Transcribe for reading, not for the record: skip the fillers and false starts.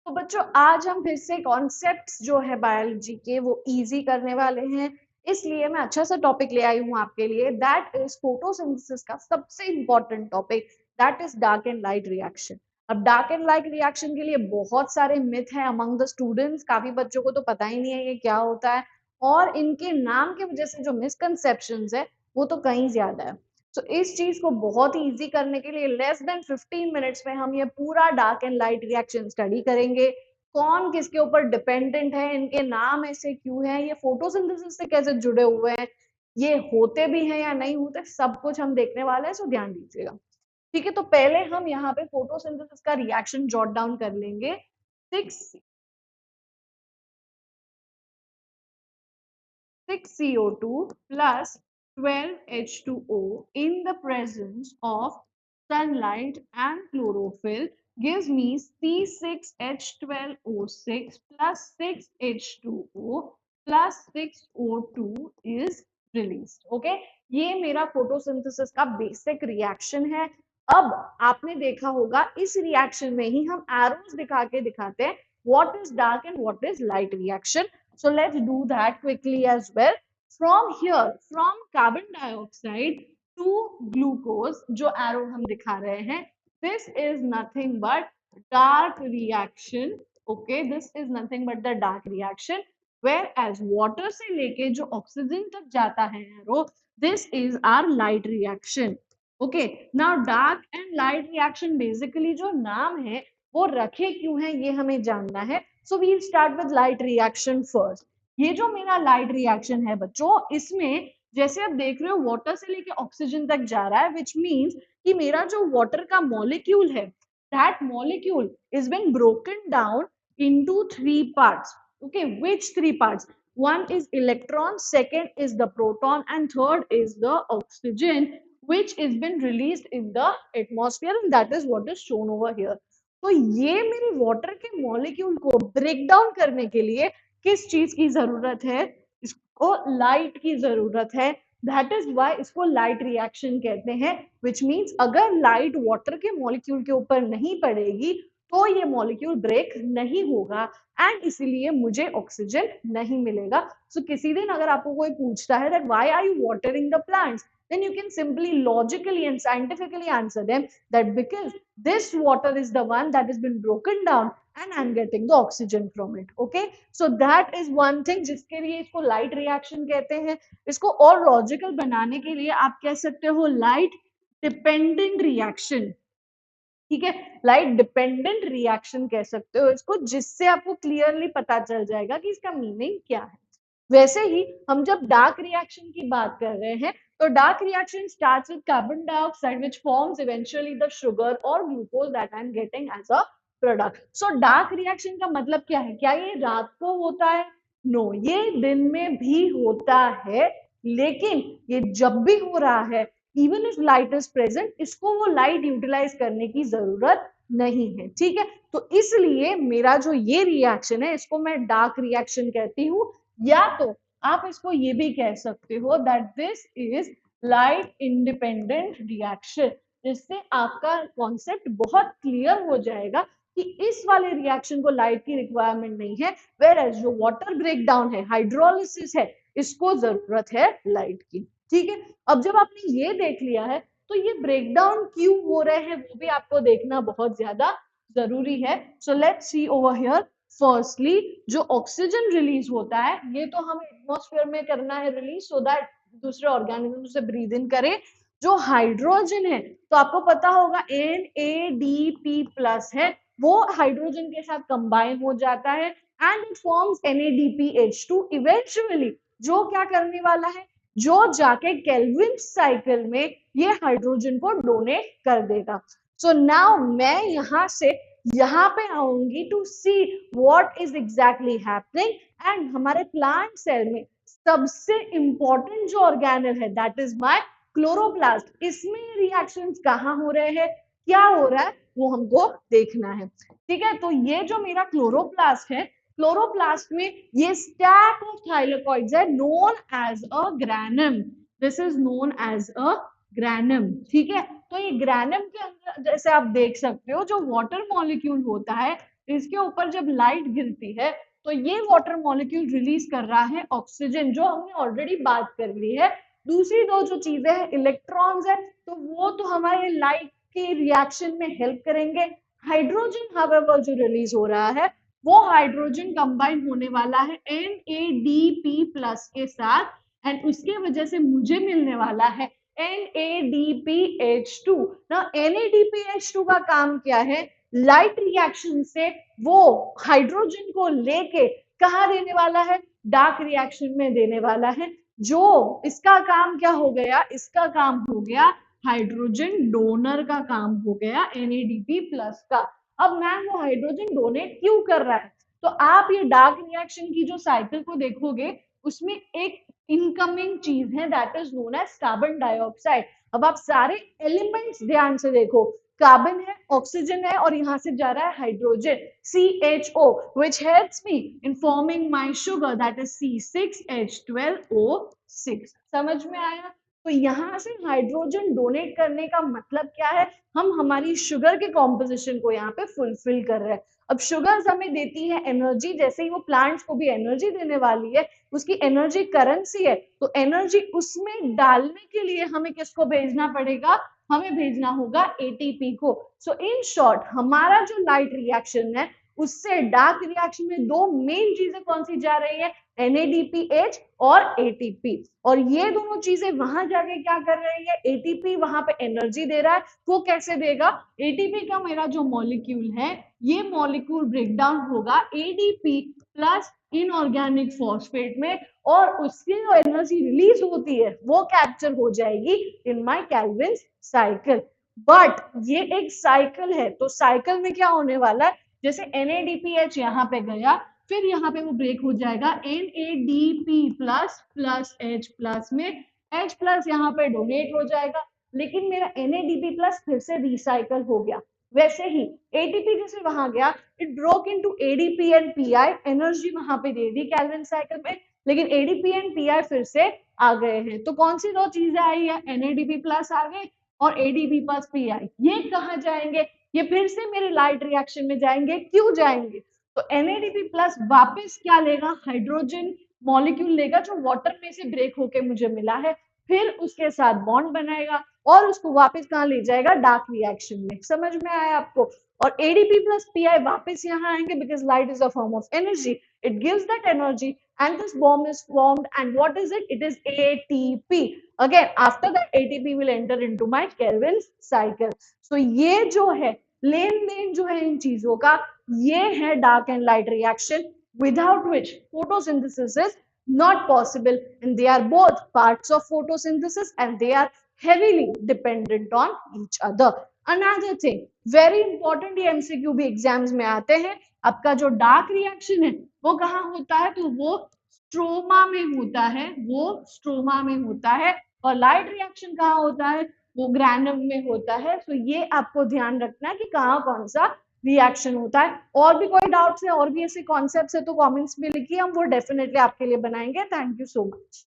तो बच्चों आज हम फिर से कॉन्सेप्ट्स जो है बायोलॉजी के वो इजी करने वाले हैं, इसलिए मैं अच्छा सा टॉपिक ले आई हूँ आपके लिए। दैट इज फोटोसिंथेसिस का सबसे important topic, that is dark and light reaction. अब डार्क एंड लाइट रिएक्शन के लिए बहुत सारे मिथ हैं अमंग द स्टूडेंट्स, काफी बच्चों को तो पता ही नहीं है ये क्या होता है, और इनके नाम की वजह से जो मिसकंसेप्शंस है वो तो कहीं ज्यादा है। तो इस चीज को बहुत ही इजी करने के लिए लेस देन 15 मिनट्स में हम ये पूरा dark and light reaction study करेंगे। कौन किसके ऊपर डिपेंडेंट है, इनके नाम ऐसे क्यों हैं, ये फोटोसिंथेसिस से कैसे जुड़े हुए हैं, ये होते भी हैं या नहीं होते, सब कुछ हम देखने वाले हैं। सो ध्यान दीजिएगा। ठीक है, तो पहले हम यहाँ पे फोटोसिंथेसिस का रिएक्शन जॉट डाउन कर लेंगे। 6CO2 plus 12H2O in the presence of sunlight and chlorophyll gives me C6H12O6 plus 6H2O plus 6O2 is released. Okay, ये मेरा फोटोसिंथेसिस का बेसिक रिएक्शन है। अब आपने देखा होगा इस रिएक्शन में ही हम एरोस दिखा के दिखाते हैं what is dark and what is light reaction. So let's do that quickly as well. From here, from carbon dioxide to glucose, जो arrow हम दिखा रहे हैं, this is nothing but dark reaction. Okay, this is nothing but the dark reaction. Whereas water से लेके जो oxygen तक जाता है arrow, this is our light reaction. Okay, now dark and light reaction basically जो नाम है वो रखे क्यों है ये हमें जानना है। So we'll start with light reaction first. ये जो मेरा लाइट रिएक्शन है बच्चों, इसमें जैसे आप देख रहे हो वाटर से लेके ऑक्सीजन तक जा रहा है, विच मीन्स कि मेरा जो वाटर का मॉलिक्यूल है, that molecule is being broken down into 3 parts. Okay, which 3 parts? One is electron, second is the proton, and third is the oxygen, which is been released in the atmosphere, and that is what is shown over here. तो ये मेरे water के molecule को break down करने के लिए किस चीज की जरूरत है? इसको लाइट की जरूरत है। दैट इज वाई इसको लाइट रिएक्शन कहते हैं, विच मीन्स अगर लाइट वाटर के मॉलिक्यूल के ऊपर नहीं पड़ेगी तो ये मॉलिक्यूल ब्रेक नहीं होगा एंड इसीलिए मुझे ऑक्सीजन नहीं मिलेगा। सो किसी दिन अगर आपको कोई पूछता है that why are you watering the plants, then you can simply logically and scientifically answer them that because this water is the one that has been broken down and I'm getting the oxygen from it. Okay, so that is one thing जिसके लिए इसको light reaction कहते हैं। इसको और logical बनाने के लिए आप कह सकते हो light dependent reaction। ठीक है, लाइट डिपेंडेंट रिएक्शन कह सकते हो इसको, जिससे आपको क्लियरली पता चल जाएगा कि इसका मीनिंग क्या है। वैसे ही हम जब डार्क रिएक्शन की बात कर रहे हैं तो dark reaction starts with carbon dioxide which forms eventually the sugar और glucose that I am getting as a product. So dark reaction का मतलब क्या है? क्या ये रात को होता है? नो, ये दिन में भी होता है, लेकिन ये जब भी हो रहा है even if light is present, इसको वो लाइट यूटिलाइज करने की जरूरत नहीं है। ठीक है, तो इसलिए मेरा जो ये रिएक्शन है इसको मैं डार्क रिएक्शन कहती हूँ, या तो आप इसको ये भी कह सकते हो that this is light independent reaction, जिससे आपका कॉन्सेप्ट बहुत क्लियर हो जाएगा कि इस वाले रिएक्शन को लाइट की रिक्वायरमेंट नहीं है, वेयर एज जो वाटर ब्रेकडाउन है, हाइड्रोलिसिस है, इसको जरूरत है लाइट की। ठीक है, अब जब आपने ये देख लिया है तो ये ब्रेकडाउन क्यों हो रहे हैं वो भी आपको देखना बहुत ज्यादा जरूरी है। So let's see over here. Firstly जो ऑक्सीजन रिलीज होता है ये तो हमें एटमॉस्फेयर में करना है रिलीज, सो दैट दूसरे ऑर्गेनिज्म से ब्रीद इन करे। जो हाइड्रोजन है तो आपको पता होगा NADP प्लस है, वो हाइड्रोजन के साथ कंबाइन हो जाता है and it forms NADPH2। Eventually जो क्या करने वाला है, जो जाके केल्विन साइकिल में ये हाइड्रोजन को डोनेट कर देगा। सो नाउ मैं यहां से यहाँ पे आऊंगी to see what is exactly happening, and हमारे प्लांट सेल में सबसे इंपॉर्टेंट जो ऑर्गेनल है दैट इज माय क्लोरोप्लास्ट। इसमें रिएक्शंस कहाँ हो रहे हैं, क्या हो रहा है, वो हमको देखना है। ठीक है, तो ये जो मेरा क्लोरोप्लास्ट है, क्लोरोप्लास्ट में ये स्टैक ऑफ थाइलेकॉइड्स है known as a granum. This is known as a granum. ठीक है, तो ये ग्रैनम के अंदर जैसे आप देख सकते हो जो वाटर मॉलिक्यूल होता है इसके ऊपर जब लाइट गिरती है तो ये वाटर मॉलिक्यूल रिलीज कर रहा है ऑक्सीजन, जो हमने ऑलरेडी बात कर ली है। दूसरी दो जो चीजें हैं इलेक्ट्रॉन्स है, तो वो तो हमारे लाइट के रिएक्शन में हेल्प करेंगे। हाइड्रोजन हाउएवर जो रिलीज हो रहा है वो हाइड्रोजन कंबाइन होने वाला है NADP प्लस के साथ एंड उसके वजह से मुझे मिलने वाला है NADPH2। ना NADPH2 का काम क्या है, लाइट रिएक्शन से वो हाइड्रोजन को लेके कहाँ देने वाला है, डार्क रिएक्शन में देने वाला है। जो इसका काम क्या हो गया, इसका काम हो गया हाइड्रोजन डोनर का काम हो गया NADP प्लस का। अब मैम वो हाइड्रोजन डोनेट क्यों कर रहा है, तो आप ये डार्क रिएक्शन की जो साइकिल को देखोगे उसमें एक इनकमिंग चीज है that is known as carbon dioxide. अब आप सारे एलिमेंट्स ध्यान से देखो, कार्बन है, ऑक्सीजन है और यहाँ से जा रहा है hydrogen CHO which helps me in forming my sugar that is C6H12O6। समझ में आया? तो यहाँ से हाइड्रोजन डोनेट करने का मतलब क्या है, हम हमारी शुगर के कॉम्पोजिशन को यहाँ पे फुलफिल कर रहे हैं। अब शुगर्स हमें देती है एनर्जी, जैसे ही वो प्लांट्स को भी एनर्जी देने वाली है, उसकी एनर्जी करेंसी है, तो एनर्जी उसमें डालने के लिए हमें किसको भेजना पड़ेगा, हमें भेजना होगा ATP को। सो इन शॉर्ट हमारा जो लाइट रिएक्शन है उससे डार्क रिएक्शन में दो मेन चीजें कौन सी जा रही है, NADPH और ATP। और ये दोनों चीजें वहां जाके क्या कर रही है, ATP वहां पे एनर्जी दे रहा है। वो कैसे देगा, ATP का मेरा जो मॉलिक्यूल है ये मॉलिक्यूल ब्रेकडाउन होगा ADP प्लस इनऑर्गेनिक फॉस्फेट में और उसकी जो एनर्जी रिलीज होती है वो कैप्चर हो जाएगी in my Calvin cycle. But ये एक साइकिल है, तो साइकिल में क्या होने वाला है, जैसे NADPH यहाँ पे गया फिर यहाँ पे वो ब्रेक हो जाएगा NADP plus plus H plus में, H प्लस यहाँ पे डोनेट हो जाएगा, लेकिन मेरा NADP प्लस फिर से रिसाइकल हो गया। वैसे ही ATP जैसे वहां गया it broke into ADP and PI, energy वहां पे दे दी केल्विन साइकिल में, लेकिन ADP एंड PI फिर से आ गए हैं। तो कौन सी दो चीजें आई है, NADP प्लस आ गए और ADP प्लस PI। ये कहाँ जाएंगे, ये फिर से मेरे लाइट रिएक्शन में जाएंगे। क्यों जाएंगे, तो NADP प्लस वापस क्या लेगा, हाइड्रोजन मॉलिक्यूल लेगा जो वाटर में से ब्रेक होके मुझे मिला है, फिर उसके साथ बॉन्ड बनाएगा और उसको वापस कहाँ ले जाएगा, डार्क रिएक्शन में। समझ में आया आपको? और ADP प्लस PI वापस यहाँ आएंगे because light is a form of energy, it gives that energy and this bomb is formed and what is it is ATP। again after that ATP will enter into my Kelvin cycle। so ये जो है लेन then जो है इन चीजों का, ये है dark and light reaction without which photosynthesis is not possible and they are both parts of photosynthesis and they are heavily dependent on each other। another thing very important, ये MCQ भी exams में आते हैं, आपका जो dark reaction है वो कहाँ होता है, तो वो स्ट्रोमा में होता है, वो स्ट्रोमा में होता है। और लाइट रिएक्शन कहाँ होता है, वो ग्रैनम में होता है। तो ये आपको ध्यान रखना है कि कहाँ कौन सा रिएक्शन होता है। और भी कोई डाउट्स है और भी ऐसे कॉन्सेप्ट्स है तो कमेंट्स में लिखिए, हम वो डेफिनेटली आपके लिए बनाएंगे। Thank you so much.